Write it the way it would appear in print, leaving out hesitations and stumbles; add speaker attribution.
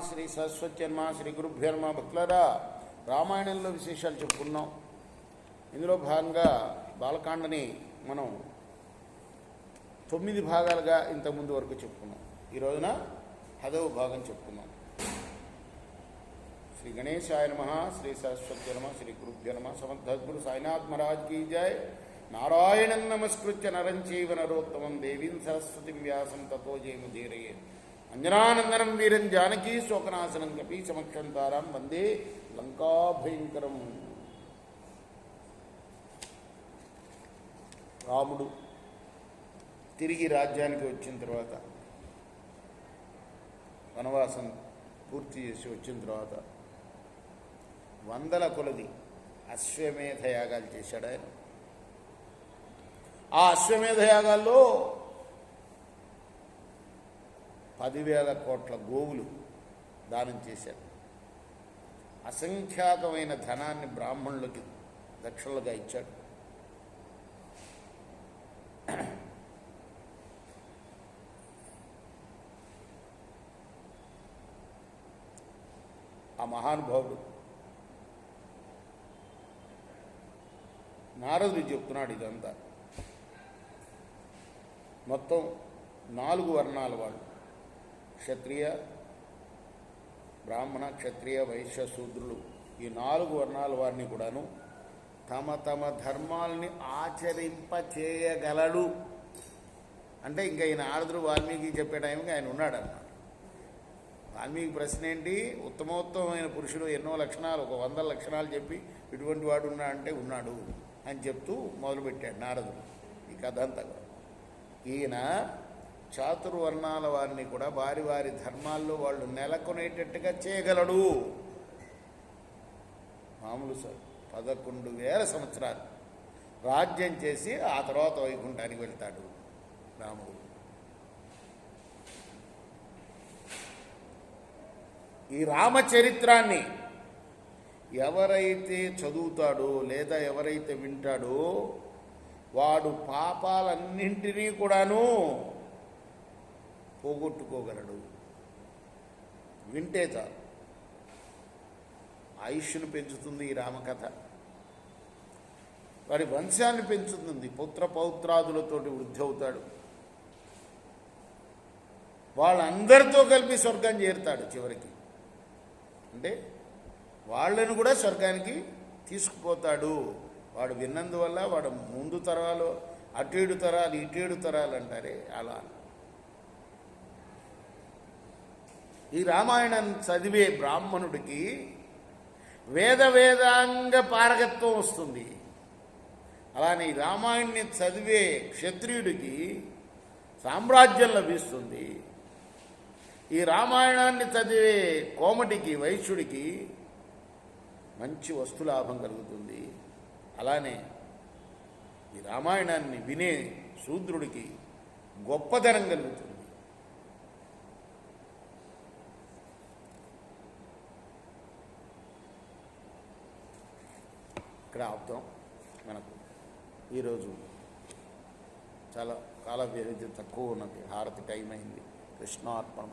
Speaker 1: శ్రీ సరస్వత్యన్మ శ్రీ గురుభ్యర్మ భక్తులరా రామాయణంలో విశేషాలు చెప్పుకున్నాం. ఇందులో భాగంగా బాలకాండని మనం 9 భాగాలుగా ఇంతకుముందు వరకు చెప్పుకున్నాం. ఈ రోజున 10వ భాగం చెప్పుకున్నాం. శ్రీ గణేశాయ నమః, శ్రీ సరస్వత్య నమః, శ్రీ గురుభ్యో నమః. సమర్థగురు సాయినాథ్ మహారాజ్ కీ జై. నారాయణం నమస్కృత్య నరం చైవ నరోత్తమం దేవీం సరస్వతిం వ్యాసం తతో జయముదీరయే. అంజనానందనం వీరం జానకీ శోకనాశనం కపి సమక్షం తారాం వందే లంకాభయంకరం. రాముడు తిరిగి రాజ్యానికి వచ్చిన తర్వాత, వనవాసం పూర్తి చేసి వచ్చిన తర్వాత 100ల కొలది అశ్వమేధ యాగాలు చేశాడు ఆయన. ఆ అశ్వమేధ యాగాల్లో 10,000 కోట్ల గోవులు దానం చేశాడు. అసంఖ్యాకమైన ధనాన్ని బ్రాహ్మణులకి దక్షిణలుగా ఇచ్చాడు. ఆ మహానుభావుడు నారదుడు చెప్తున్నాడు ఇదంతా. మొత్తం 4 వర్ణాల వాళ్ళు, క్షత్రియ, బ్రాహ్మణ, క్షత్రియ, వైశ్య, శూద్రులు, ఈ 4 వర్ణాల వారిని కూడాను తమ తమ ధర్మాలని ఆచరింపచేయగలడు. అంటే ఇంకా ఈయన నారదుడు వాల్మీకి చెప్పే టైంకి ఆయన ఉన్నాడు అన్నమాట. వాల్మీకి ప్రశ్న ఏంటి? ఉత్తమోత్తమైన పురుషుడు ఎన్నో లక్షణాలు, ఒక 100 లక్షణాలు చెప్పి ఇటువంటి వాడు ఉన్నాడంటే ఉన్నాడు అని చెప్తూ మొదలుపెట్టాడు నారదుడు ఈ కథ అంతా. ఈయన చాతుర్వర్ణాల వారిని కూడా వారి వారి ధర్మాల్లో వాళ్ళు నెలకొనేటట్టుగా చేయగలడు. మామూలు 11,000 సంవత్సరాలు రాజ్యం చేసి ఆ తర్వాత వైకుంఠానికి వెళ్తాడు రాముడు. ఈ రామచరిత్రాన్ని ఎవరైతే చదువుతాడో లేదా ఎవరైతే వింటాడో వాడు పాపాలన్నింటినీ కూడాను పోగొట్టుకోగలడు. వింటే చాలు. ఆయుష్ను పెంచుతుంది ఈ రామకథ. వాడి వంశాన్ని పెంచుతుంది. పుత్ర పౌత్రాదులతోటి వృద్ధి అవుతాడు. వాళ్ళందరితో కలిపి స్వర్గం చేరుతాడు చివరికి. అంటే వాళ్ళను కూడా స్వర్గానికి తీసుకుపోతాడు. వాడు విన్నందువల్ల వాడు ముందు తరాలు, అటేడు తరాలు, ఇటేడు తరాలు అంటారే అలా. ఈ రామాయణం చదివే బ్రాహ్మణుడికి వేదాంగ పారగత్వం వస్తుంది. అలానే ఈ రామాయణాన్ని చదివే క్షత్రియుడికి సామ్రాజ్యం లభిస్తుంది. ఈ రామాయణాన్ని చదివే కోమటికి, వైశ్యుడికి మంచి వస్తులాభం కలుగుతుంది. అలానే ఈ రామాయణాన్ని వినే శూద్రుడికి గొప్పదనం కలుగుతుంది. ఇక్కడ ఆపుతాం. మనకు ఈరోజు చాలా కాల వ్యవధి తక్కువ ఉన్నది. హారతి టైం అయింది. కృష్ణార్పణ.